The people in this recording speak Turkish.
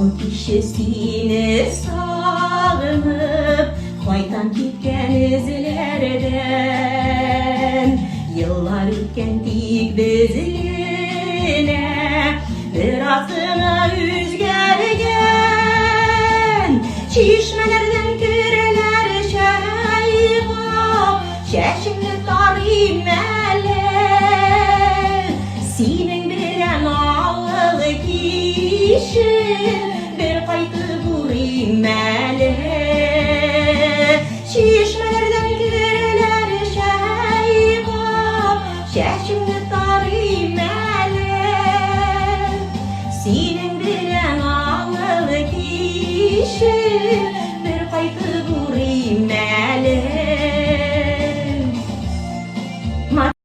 Son kişisini sağınıp Kaytan gitken izlerden Yıllar ütken dik bizine Birasını